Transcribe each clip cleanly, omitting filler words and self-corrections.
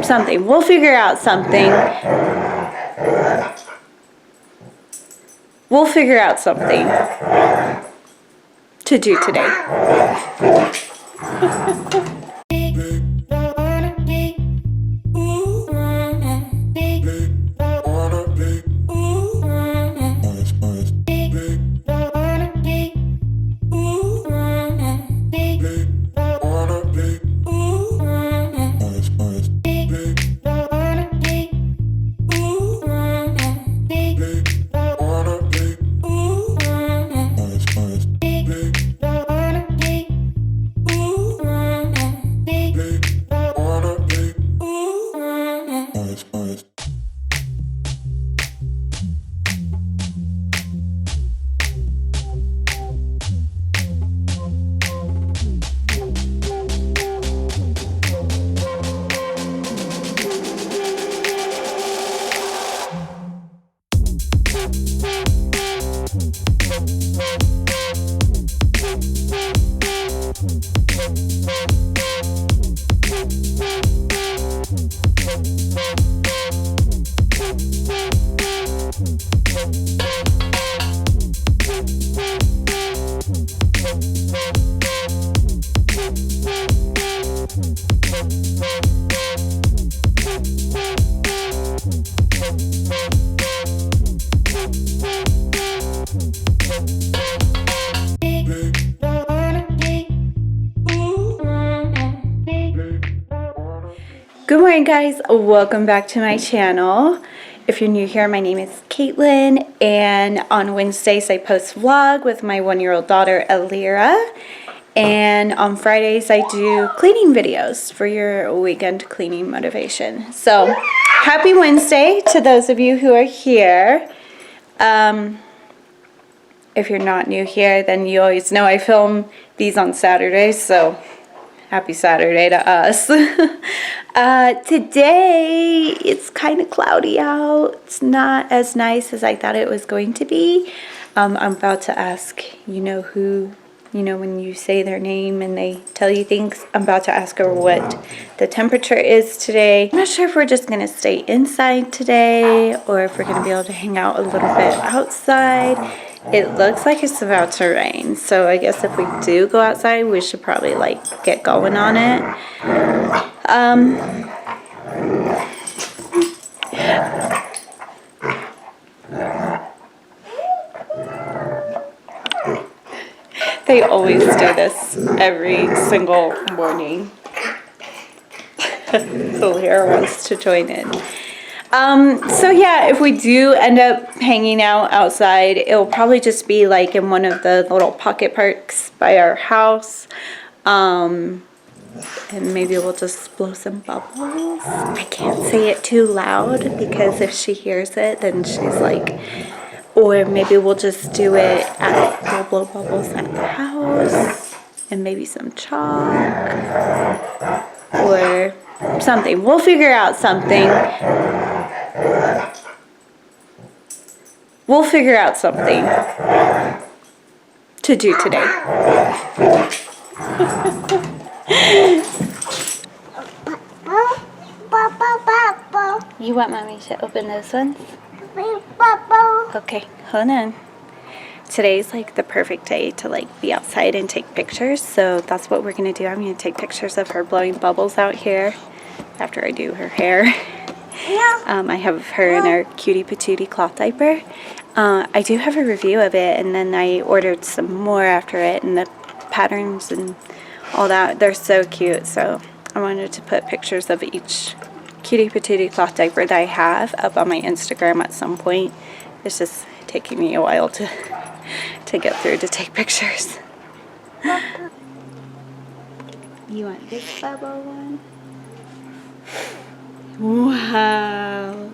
something. We'll figure out something. We'll figure out something to do today. Good morning, guys. Welcome back to my channel. If you're new here, my name is Caitlin, and on Wednesdays I post vlog with my 1-year-old daughter Alira, and on Fridays I do cleaning videos for your weekend cleaning motivation. So happy Wednesday to those of you who are here. If you're not new here, then you always know I film these on Saturdays, so happy Saturday to us. Today, it's kind of cloudy out. It's not as nice as I thought it was going to be. I'm about to ask, when you say their name and they tell you things, I'm about to ask her what the temperature is today. I'm not sure if we're just going to stay inside today or if we're going to be able to hang out a little bit outside. It looks like it's about to rain, so I guess if we do go outside, we should probably get going on it. They always do this every single morning. Alira wants to join in. So yeah, if we do end up hanging out outside, it'll probably just be in one of the little pocket parks by our house. And maybe we'll just blow some bubbles. I can't say it too loud because if she hears it, then she's or maybe we'll just do it we'll blow bubbles at the house and maybe some chalk or something. We'll figure out something. We'll figure out something to do today. You want Mommy to open those ones? Okay, hold on. Today's the perfect day to be outside and take pictures, so that's what we're gonna do. I'm gonna take pictures of her blowing bubbles out here after I do her hair. I have her in her cutie patootie cloth diaper. I do have a review of it, and then I ordered some more after it, and the patterns and all that, they're so cute, so I wanted to put pictures of each cutie patootie cloth diaper that I have up on my Instagram at some point. It's just taking me a while to get through to take pictures. You want this bubble one? Wow.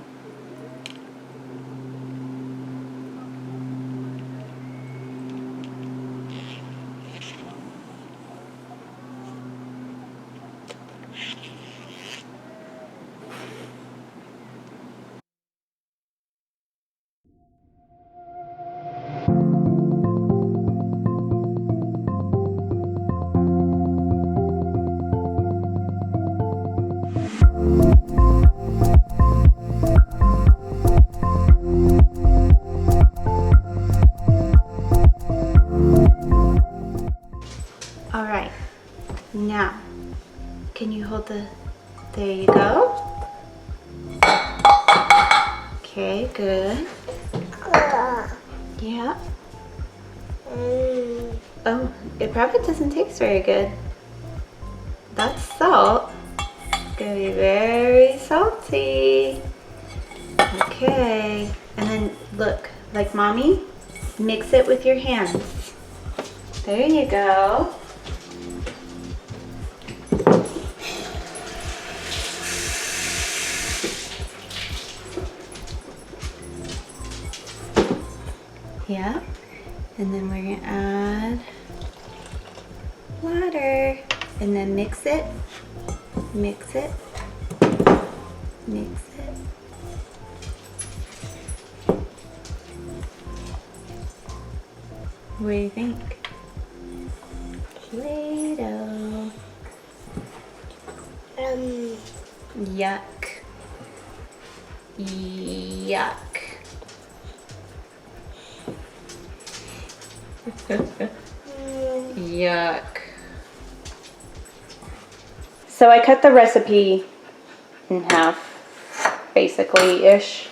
All right, now, can you hold the, there you go. Okay, good. Yeah. Oh, it probably doesn't taste very good. That's salt. It's gonna be very salty. Okay, and then look, like mommy, mix it with your hands. There you go. Yeah, and then we're gonna add water, and then mix it, mix it, mix it. What do you think? Play-Doh. Yuck. Yuck. Yuck. So I cut the recipe in half, basically-ish.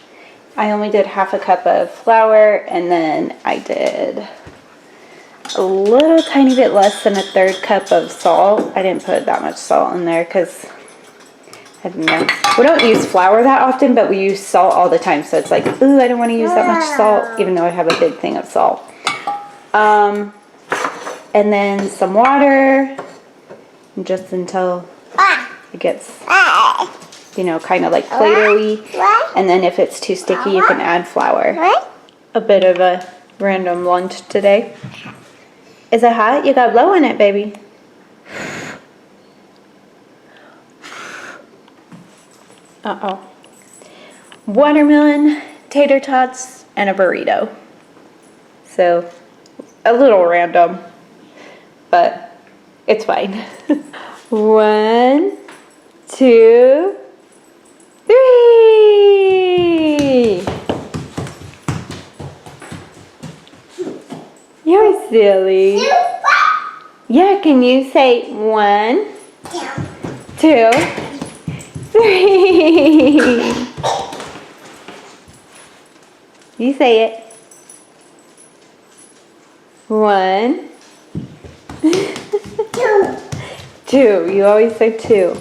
I only did half a cup of flour, and then I did a little tiny bit less than a third cup of salt. I didn't put that much salt in there because I don't know. We don't use flour that often, but we use salt all the time. So it's like, ooh, I don't want to use that much salt, even though I have a big thing of salt. And then some water, just until it gets, you know, kind of like Play-Doh-y. And then if it's too sticky, you can add flour. A bit of a random lunch today. Is it hot? You got blow in it, baby. Uh-oh. Watermelon, tater tots, and a burrito. So, a little random, but it's fine. 1, 2, 3. You're silly. Yeah, can you say 1, 2, 3? You say it. 1, 2. You always say 2.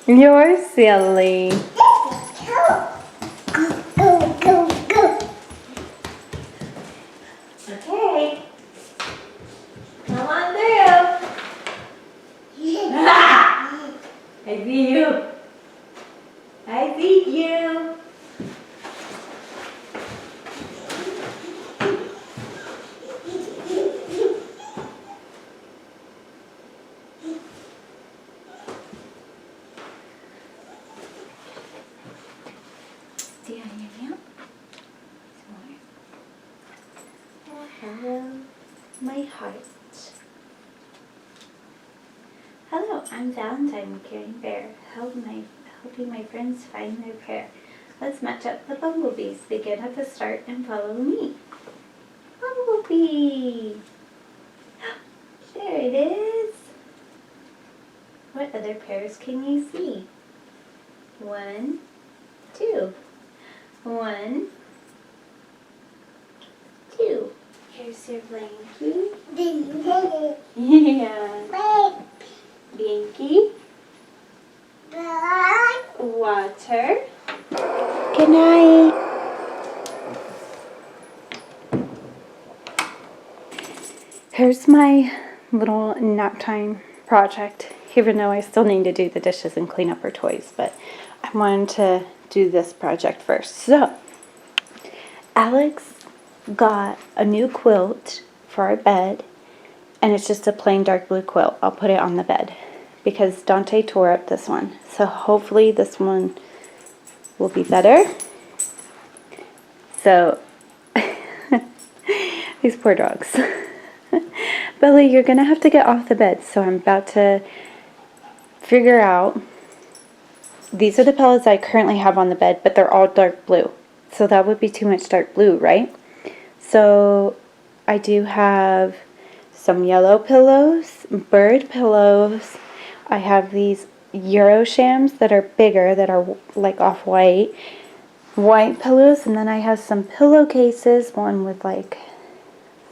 You're silly. Okay. Come on through. I see you. I see you. Do you have your milk? Oh, hello, my heart. Hello, I'm Valentine, Caring Bear, helping my friends find their pair. Let's match up the bumblebees. Begin at the start and follow me. Bumblebee! There it is. What other pairs can you see? 1, 2. 1, 2. Here's your blankie. Yeah. Binky. Water. Good night. Here's my little nap time project, even though I still need to do the dishes and clean up her toys, but I wanted to do this project first. So, Alex got a new quilt for our bed, and it's just a plain dark blue quilt. I'll put it on the bed because Dante tore up this one. So hopefully this one will be better. So, these poor dogs. Belly, you're going to have to get off the bed. So I'm about to figure out, these are the pillows I currently have on the bed, but they're all dark blue. So that would be too much dark blue, right? So I do have some yellow pillows, bird pillows. I have these Euro shams that are bigger, that are like off-white, white pillows, and then I have some pillowcases, one with like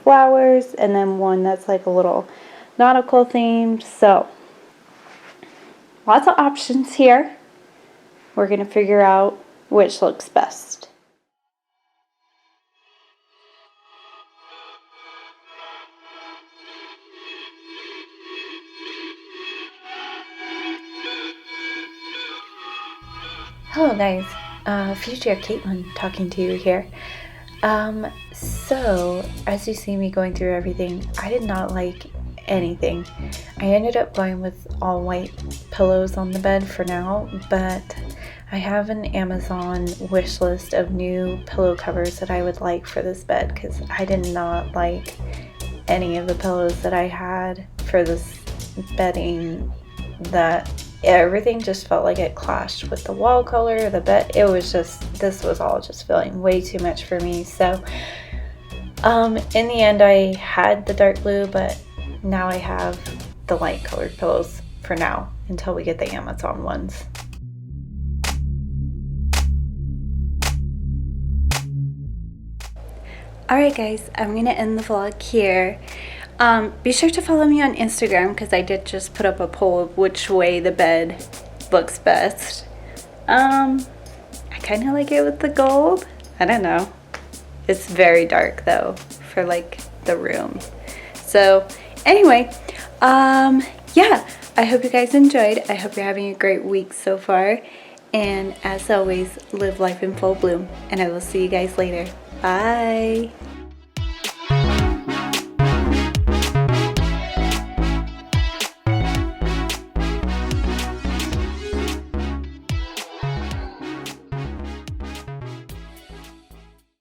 flowers, and then one that's like a little nautical themed. So lots of options here. We're going to figure out which looks best. Hello guys, future Caitlin talking to you here. So as you see me going through everything, I did not like anything. I ended up going with all white pillows on the bed for now, but I have an Amazon wish list of new pillow covers that I would like for this bed, because I did not like any of the pillows that I had for this bedding. That everything just felt like it clashed with the wall color, the bed. It was just, this was all just feeling way too much for me. So in the end I had the dark blue, but now I have the light colored pillows for now until we get the Amazon ones. Alright guys, I'm gonna end the vlog here. Be sure to follow me on Instagram, because I did just put up a poll of which way the bed looks best. I kind of like it with the gold. I don't know. It's very dark though for like the room. So anyway, yeah, I hope you guys enjoyed. I hope you're having a great week so far. And as always, live life in full bloom. And I will see you guys later. Bye.